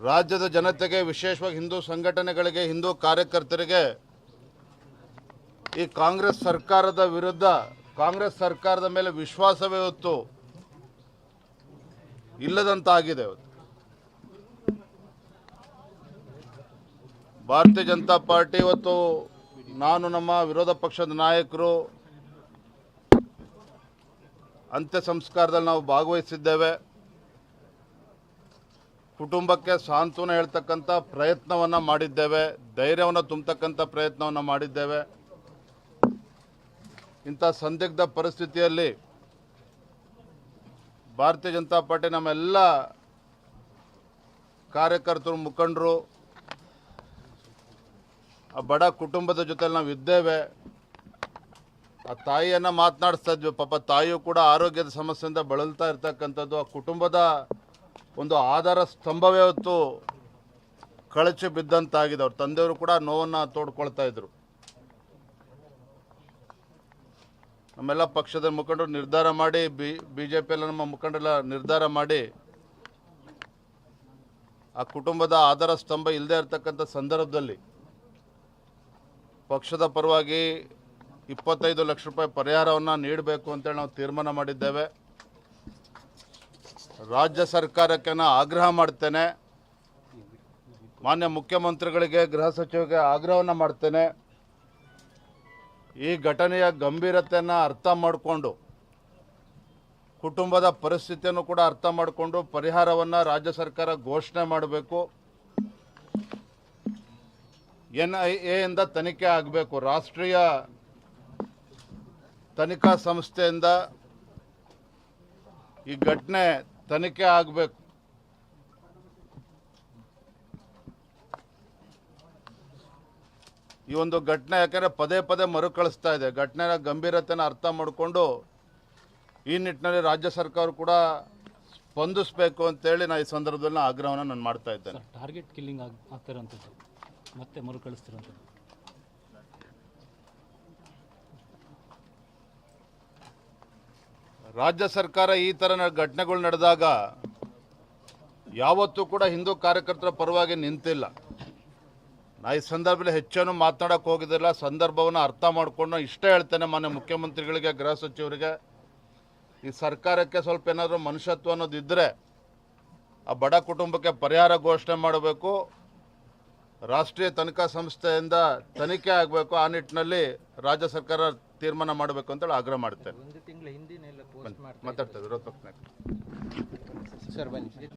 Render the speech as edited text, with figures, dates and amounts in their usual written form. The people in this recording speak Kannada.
ರಾಜ್ಯದ ಜನತೆಗೆ, ವಿಶೇಷವಾಗಿ ಹಿಂದೂ ಸಂಘಟನೆಗಳಿಗೆ, ಹಿಂದೂ ಕಾರ್ಯಕರ್ತರಿಗೆ ಈ ಕಾಂಗ್ರೆಸ್ ಸರ್ಕಾರದ ವಿರುದ್ಧ, ಕಾಂಗ್ರೆಸ್ ಸರ್ಕಾರದ ಮೇಲೆ ವಿಶ್ವಾಸವೇ ಇವತ್ತು ಇಲ್ಲದಂತಾಗಿದೆ. ಭಾರತೀಯ ಜನತಾ ಪಾರ್ಟಿ ಇವತ್ತು, ನಾನು, ನಮ್ಮ ವಿರೋಧ ಪಕ್ಷದ ನಾಯಕರು ಅಂತ್ಯ ಸಂಸ್ಕಾರದಲ್ಲಿ ನಾವು ಭಾಗವಹಿಸಿದ್ದೇವೆ. ಕುಟುಂಬಕ್ಕೆ ಸಾಂತ್ವನ ಹೇಳ್ತಕ್ಕಂಥ ಪ್ರಯತ್ನವನ್ನು ಮಾಡಿದ್ದೇವೆ, ಧೈರ್ಯವನ್ನು ತುಂಬತಕ್ಕಂಥ ಪ್ರಯತ್ನವನ್ನು ಮಾಡಿದ್ದೇವೆ. ಇಂಥ ಸಂದಿಗ್ಧ ಪರಿಸ್ಥಿತಿಯಲ್ಲಿ ಭಾರತೀಯ ಜನತಾ ಪಾರ್ಟಿ ನಮ್ಮೆಲ್ಲ ಕಾರ್ಯಕರ್ತರು, ಮುಖಂಡರು, ಆ ಬಡ ಕುಟುಂಬದ ಜೊತೆ ನಾವು ಇದ್ದೇವೆ. ಆ ತಾಯಿಯನ್ನು ಮಾತನಾಡಿಸ್ತಾ ಇದ್ವಿ. ಪಾಪ ತಾಯಿಯು ಕೂಡ ಆರೋಗ್ಯದ ಸಮಸ್ಯೆಯಿಂದ ಬಳಲ್ತಾ ಇರ್ತಕ್ಕಂಥದ್ದು. ಆ ಕುಟುಂಬದ ಒಂದು ಆಧಾರ ಸ್ತಂಭವೇ ಹೊತ್ತು ಕಳಚಿ ಬಿದ್ದಂತಾಗಿದೆ. ಅವ್ರ ತಂದೆಯವರು ಕೂಡ ನೋವನ್ನು ತೋಡ್ಕೊಳ್ತಾ ಇದ್ರು. ನಮ್ಮೆಲ್ಲ ಪಕ್ಷದ ಮುಖಂಡರು ನಿರ್ಧಾರ ಮಾಡಿ, ಬಿಜೆಪಿಯಲ್ಲ ನಮ್ಮ ಮುಖಂಡರೆಲ್ಲ ನಿರ್ಧಾರ ಮಾಡಿ, ಆ ಕುಟುಂಬದ ಆಧಾರ ಸ್ತಂಭ ಇಲ್ಲದೆ ಇರತಕ್ಕಂಥ ಸಂದರ್ಭದಲ್ಲಿ ಪಕ್ಷದ ಪರವಾಗಿ 25 ಲಕ್ಷ ರೂಪಾಯಿ ಪರಿಹಾರವನ್ನು ನೀಡಬೇಕು ಅಂತೇಳಿ ನಾವು ತೀರ್ಮಾನ ಮಾಡಿದ್ದೇವೆ. ರಾಜ್ಯ ಸರ್ಕಾರಕ್ಕೆ ನಾನು ಆಗ್ರಹ ಮಾಡ್ತೇನೆ, ಮಾನ್ಯ ಮುಖ್ಯಮಂತ್ರಿಗಳಿಗೆ, ಗೃಹ ಸಚಿವರಿಗೆ ಆಗ್ರಹವನ್ನು ಮಾಡ್ತೇನೆ. ಈ ಘಟನೆಯ ಗಂಭೀರತೆಯನ್ನು ಅರ್ಥ ಮಾಡಿಕೊಂಡು, ಕುಟುಂಬದ ಪರಿಸ್ಥಿತಿಯನ್ನು ಕೂಡ ಅರ್ಥ ಮಾಡಿಕೊಂಡು ಪರಿಹಾರವನ್ನು ರಾಜ್ಯ ಸರ್ಕಾರ ಘೋಷಣೆ ಮಾಡಬೇಕು. NIA ಇಂದ ತನಿಖೆ ಆಗಬೇಕು. ರಾಷ್ಟ್ರೀಯ ತನಿಖಾ ಸಂಸ್ಥೆಯಿಂದ ಈ ಘಟನೆ ತನಿಖೆ ಆಗಬೇಕು. ಈ ಒಂದು ಘಟನೆ ಯಾಕಂದರೆ ಪದೇ ಪದೇ ಮರುಕಳಿಸ್ತಾ ಇದೆ. ಘಟನೆಯ ಗಂಭೀರತೆಯನ್ನು ಅರ್ಥ ಮಾಡಿಕೊಂಡು ಈ ನಿಟ್ಟಿನಲ್ಲಿ ರಾಜ್ಯ ಸರ್ಕಾರ ಕೂಡ ಸ್ಪಂದಿಸಬೇಕು ಅಂತೇಳಿ ನಾನು ಈ ಸಂದರ್ಭದಲ್ಲಿ ಆಗ್ರಹವನ್ನು ನಾನು ಮಾಡ್ತಾ ಇದ್ದೇನೆ. ಟಾರ್ಗೆಟ್ ಕಿಲ್ಲಿಂಗ್ ಆಗ್ತಿರೋಂಥದ್ದು, ಮತ್ತೆ ಮರುಕಳಿಸ್ತಿರೋಂಥದ್ದು. ರಾಜ್ಯ ಸರ್ಕಾರ ಈ ಥರ ಘಟನೆಗಳು ನಡೆದಾಗ ಯಾವತ್ತೂ ಕೂಡ ಹಿಂದೂ ಕಾರ್ಯಕರ್ತರ ಪರವಾಗಿ ನಿಂತಿಲ್ಲ. ನಾ ಈ ಸಂದರ್ಭದಲ್ಲಿ ಹೆಚ್ಚೇನು ಮಾತನಾಡೋಕ್ಕೆ ಹೋಗಿದ್ದಿಲ್ಲ. ಸಂದರ್ಭವನ್ನು ಅರ್ಥ ಮಾಡಿಕೊಂಡು ಇಷ್ಟೇ ಹೇಳ್ತೇನೆ, ಮಾನ್ಯ ಮುಖ್ಯಮಂತ್ರಿಗಳಿಗೆ, ಗೃಹ ಸಚಿವರಿಗೆ, ಈ ಸರ್ಕಾರಕ್ಕೆ ಸ್ವಲ್ಪ ಏನಾದರೂ ಮನುಷ್ಯತ್ವ ಅನ್ನೋದಿದ್ದರೆ ಆ ಬಡ ಕುಟುಂಬಕ್ಕೆ ಪರಿಹಾರ ಘೋಷಣೆ ಮಾಡಬೇಕು. ರಾಷ್ಟ್ರೀಯ ತನಿಖಾ ಸಂಸ್ಥೆಯಿಂದ ತನಿಖೆ ಆಗಬೇಕು. ಆ ನಿಟ್ಟಿನಲ್ಲಿ ರಾಜ್ಯ ಸರ್ಕಾರ ತೀರ್ಮಾನ ಮಾಡಬೇಕು ಅಂತೇಳಿ ಆಗ್ರಹ ಮಾಡ್ತೇನೆ. ಒಂದು ತಿಂಗಳ ಹಿಂದಿನೆಲ್ಲ ಪೋಸ್ಟ್ ಮಾತಾಡ್ತೇವೆ ವಿರೋಧ ಪಕ್ಷ ನಾಯಕರು. ಸರ್ ಬನ್ನಿ.